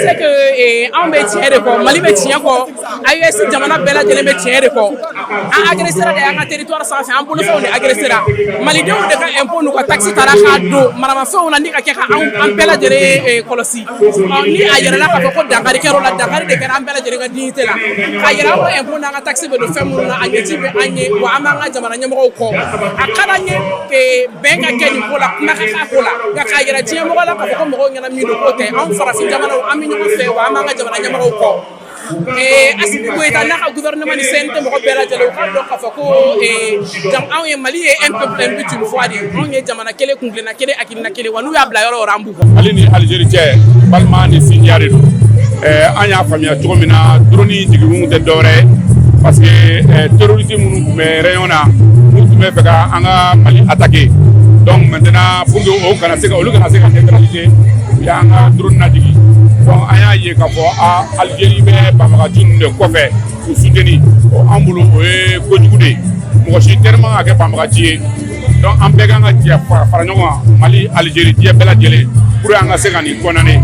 C'est que an bɛ tiɲɛ de kɔ Mali bɛ tiɲɛ kɔ AES jamana bɛɛ lajɛlen bɛ tiɲɛ de kɔ an agressera de an ka territoire sanfɛ an bolofɛnw de agressera malidenw de ka impôt n'u ka taxe taara k'a don maramafɛnw na ni ka kɛ ka an bɛɛ lajɛlen kɔlɔsi ni a yɛrɛla k'a fɔ ko dankari kɛr'o la dankari de kɛra an bɛɛ lajɛlen ka dignité la k'a yɛrɛ an ka impôt n'an ka taxe bɛ don fɛn minnu na a ɲɛci bɛ an ye wa an b'an ka jamana ɲɛmɔgɔw kɔ a ka d'an ye bɛn ka kɛ nin ko la kuma ka k'a ko la nka k'a yɛrɛ diɲɛ mɔgɔ la k'a fɔ ko mɔgɔw ɲɛna min don k'o tɛ anw farafin jamanaw an bɛ ɲɔgɔn fɛ wa an b'an ka jamana ɲɛmɔgɔw kɔ Assimi Goïta n'a ka gouvernement ni CNT mɔgɔ bɛɛ lajɛlen u k'a dɔn k'a fɔ ko anw ye Mali ye un peuple un but une foi de anw ye jamana kelen kungilenna kelen hakilina kelen wa n'u y'a bila yɔrɔ o yɔrɔ an b'u kɔ. Mali ni Algérie cɛ balima ni sinjiya de don an y'a faamuya cogo min na drone jiginkun tɛ dɔwɛrɛ ye parce que terroriste minnu tun bɛ rayon na n'u tun bɛ fɛ ka an ka Mali attaquer donc maintenant pour que olu kana se ka neutraliser u y'an ka drone lajigin donc an y'a ye k'a fɔ Algérie bɛ banbagaci ninnu de kɔfɛ u soutenir an bolo o ye kojugu de ye mɔgɔ si tɛ man ka kɛ banbagaci ye donc an bɛɛ kan ka jɛ fara ɲɔgɔn kan Mali Algérie diɲɛ bɛɛ lajɛlen pour an ka se ka nin condamner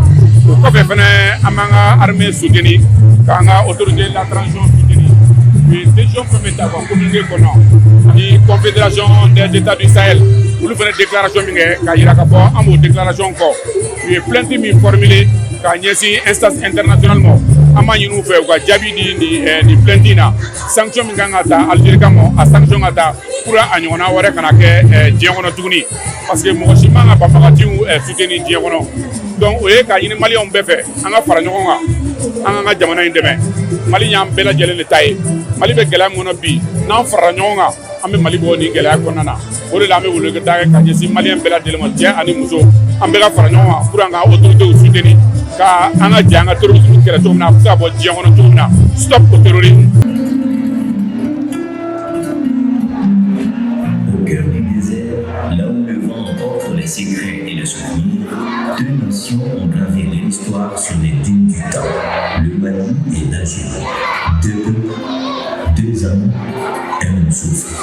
o kɔfɛ fɛnɛ an b'an ka armée soutenir k'an ka autorité de la transition soutenir décision fɛn ta kɔ communiqué kɔnɔ ani confédération des états du Sahel olu fɛnɛ déclaration min kɛ k'a yira k'a fɔ an b'o déclaration kɔ u ye plainte min formulé k'a ɲɛsin instance internationale ma an b'a ɲini u fɛ u ka jaabi di nin plainte in na sanction min kan ka ta Algérie kama a sanction ka ta pour a ɲɔgɔnna wɛrɛ kana kɛ diɲɛ kɔnɔ tuguni parce que mɔgɔ si man ka banbagaciw soutenir diɲɛ kɔnɔ donc o ye k'a ɲini maliyɛnw bɛɛ fɛ an ka fara ɲɔgɔn kan an ka jamana in dɛmɛ Mali y'an bɛɛ lajɛlen de ta ye Mali bɛ gɛlɛya min kɔnɔ bi n'an farala ɲɔgɔn kan an bɛ Mali bɔ nin gɛlɛya kɔnɔna na o de la an bɛ weleweleda kɛ ka ɲɛsin maliyɛn bɛɛ lajɛlen ma cɛ ani muso an bɛɛ ka fara ɲɔgɔn kan pour an ka autorités soutenir ka an ka jɛ an ka terrorisme kɛlɛ cogo min na a bɛ se ka bɔ diɲɛ kɔnɔ cogo min na stop au terrorisme. Au cœur du désert, là où le vent emporte les secrets et les souvenirs, deux nations ont gravé l'histoire sur les dunes du temps, le Mali et l'Algérie. Deux peuples, deux âmes, un même souffle.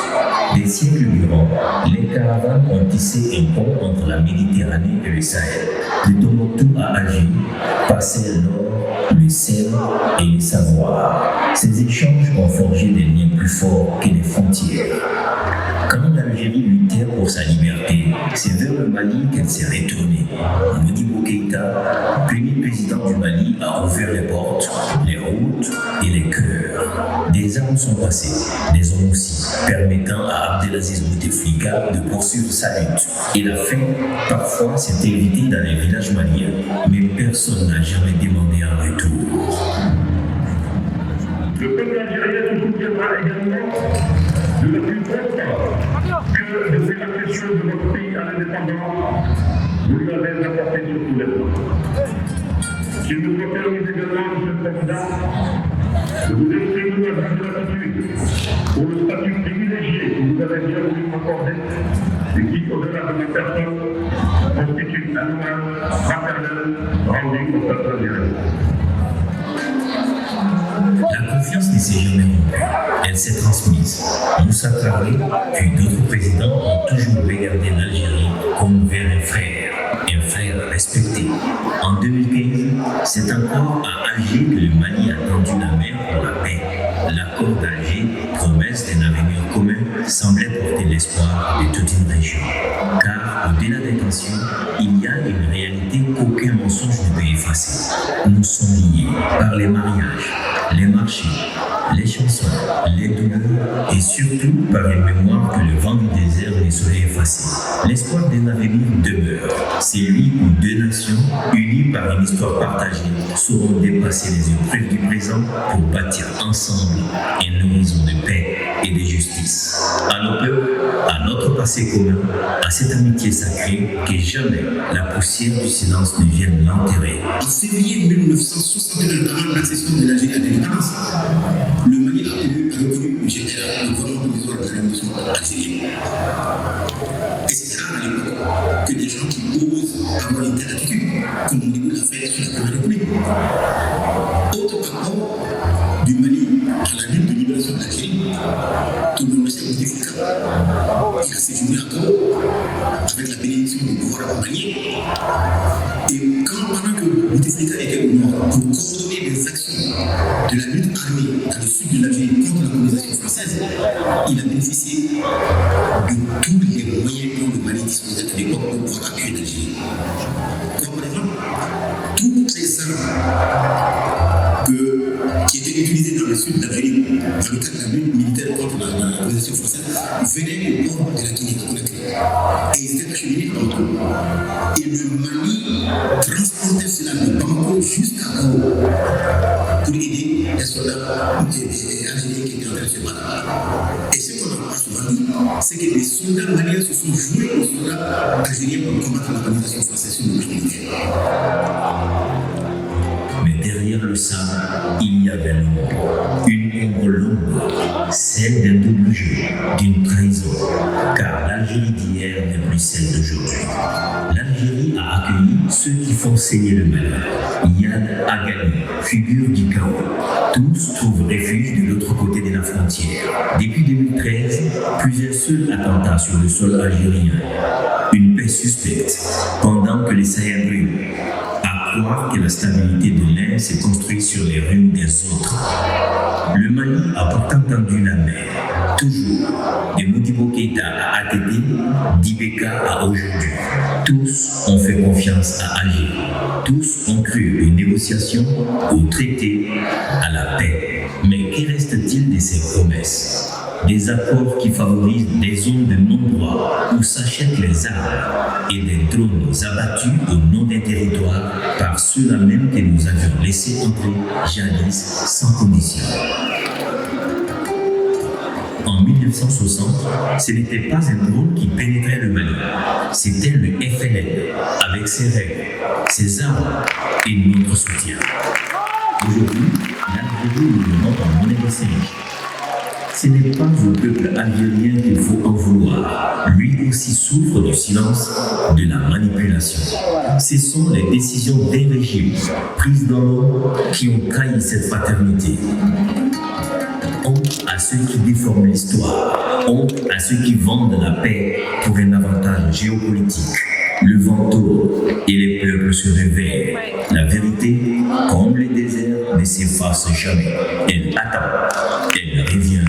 Des siècles durant, les caravanes ont tissé un pont entre la Méditerranée et le Sahel. De Tombouctou à Alger, passèrent l'or, le sel et les savoirs. Ces échanges ont forgé des liens plus forts que les frontières. Quand l'Algérie luttait pour sa liberté, c'est vers le Mali qu'elle s'est retournée. Modibo Keïta, premier président du Mali, a ouvert les portes, les routes et les cœurs. Des armes sont passées, des hommes aussi, permettant à Abdelaziz Bouteflika de poursuivre sa lutte. Il a fait, parfois, s'est évité dans les villages maliens, mais personne n'a jamais demandé un retour. Le peuple algérien se souviendra également de la plus grosse part que depuis l'accession de votre pays à l'indépendance, vous lui avez apporté sur tous les plans. S'il nous faut permis également, M. le Président, de vous exprimer notre gratitude pour le statut privilégié que vous avez bien voulu m'accorder et qui, au-delà de mes personnes, constitue un hommage fraternel rendu au peuple algérien. La confiance ne s'est jamais rompue, elle s'est transmise. Moussa Traoré, puis d'autres présidents ont toujours regardé l'Algérie comme vers un frère respecté. En 2015, c'est encore à Alger que le Mali a tendu la main pour la paix. L'accord d'Alger, promesse d'un avenir commun, semblait porter l'espoir de toute une région. Car au-delà des tensions, il y a une réalité qu'aucun mensonge ne peut effacer. Nous sommes liés par les mariages, les marchés, les chansons, les douleurs et surtout par une mémoire que le vent du désert ne serait effacé. L'espoir d'un avenir demeure. C'est lui où deux nations, unies par une histoire partagée, sauront dépasser les épreuves du présent pour bâtir ensemble un horizon de paix et de justice. À nos peuples, à notre passé commun, à cette amitié sacrée, que jamais la poussière du silence ne vienne l'enterrer. En février 1962, avant l'accession de l'Algérie à l'indépendance, le Mali a reconnu le GDR, le gouvernement provisoire de la révolution algérienne. Et c'est là, à l'époque, que des gens qui osent avoir une telle attitude, comme Modibo l'a fait sur la Première République. Autre rapport du Mali à la lutte de libération de l'Algérie, tout le monde le sait, Bouteflika. Il a séjourné à Gao avec la bénédiction du pouvoir malien. Et pendant que Bouteflika était au nord pour coordonner des actions de la lutte armée dans le sud de l'Algérie contre la colonisation française, il a bénéficié de tous les moyens dont le Mali disposait à l'époque pour pouvoir appuyer l'Algérie. Comme par exemple, toutes les armes qui étaient utilisées dans le sud de l'Algérie dans le cadre de la lutte militaire contre la colonisation française venaient au port de la Guinée-Conakry. Et ils étaient acheminés par d'autres. Et le Mali transportait cela de Bamako jusqu'à Gao pour aider les soldats algériens qui étaient en train de se battre. Et ce qu'on n'a pas souvent dit, c'est que les soldats maliens se sont joués aux soldats algériens pour combattre la colonisation française sur le plan militaire. Mais derrière le sable, il y avait l'ombre, une ombre longue, celle d'un double jeu, d'une trahison, car l'Algérie d'hier n'est plus celle d'aujourd'hui. L'Algérie a accueilli ceux qui font saigner le Mali. Yad Agani, figure du chaos. Tous trouvent refuge de l'autre côté de la frontière. Depuis 2013, plusieurs seuls attentats sur le sol algérien. Une paix suspecte, pendant que les Sahel brûlent. Croire que la stabilité de l'un s'est construite sur les ruines des autres. Le Mali a pourtant tendu la main. Toujours. De Modibo Keïta à ATT, d'Ibeka à aujourd'hui. Tous ont fait confiance à Alger. Tous ont cru aux négociations, aux traités, à la paix. Mais qu'y reste-t-il de ces promesses? Des accords qui favorisent des zones de non-droit où s'achètent les armes et des drones abattus au nom des territoires par ceux-là même que nous avions laissé entrer jadis sans condition. En 1960, ce n'était pas un drone qui pénétrait le Mali, c'était le FLN avec ses règles, ses armes et notre soutien. Aujourd'hui, l'Algérie nous demande en monnaie de singe. Ce n'est pas au peuple algérien qu'il faut en vouloir. Lui aussi souffre du silence, de la manipulation. Ce sont les décisions des régimes prises dans l'ombre qui ont trahi cette fraternité. Honte à ceux qui déforment l'histoire. Honte à ceux qui vendent la paix pour un avantage géopolitique. Le vent tourne et les peuples se réveillent. La vérité, comme les déserts, ne s'efface jamais. Elle attend, elle revient,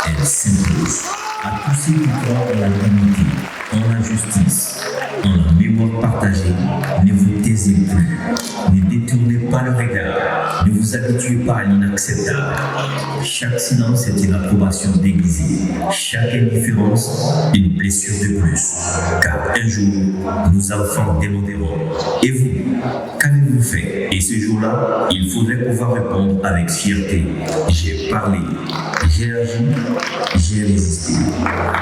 elle s'impose. À tous ceux qui croient en la humanité, en la justice, en la mémoire partagée, ne vous taisez plus. Ne détournez pas le regard. Ne vous habituez pas à l'inacceptable. Chaque silence est une approbation déguisée. Chaque indifférence, une blessure de plus. Car un jour, nos enfants demanderont. Et vous, qu'avez-vous fait? Et ce jour-là, il faudrait pouvoir répondre avec fierté. J'ai parlé, j'ai agi, j'ai résisté.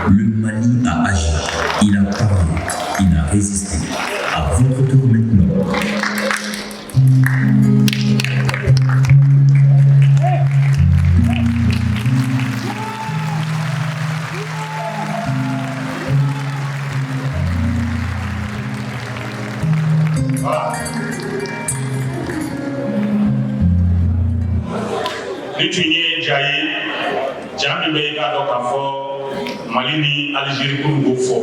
Le Mali a agi, il a parlé, il a résisté. À votre tour maintenant. Ni tun ye ja ye ja min bɛ i k'a dɔn k'a fɔ Mali ni Algérie ko fɔ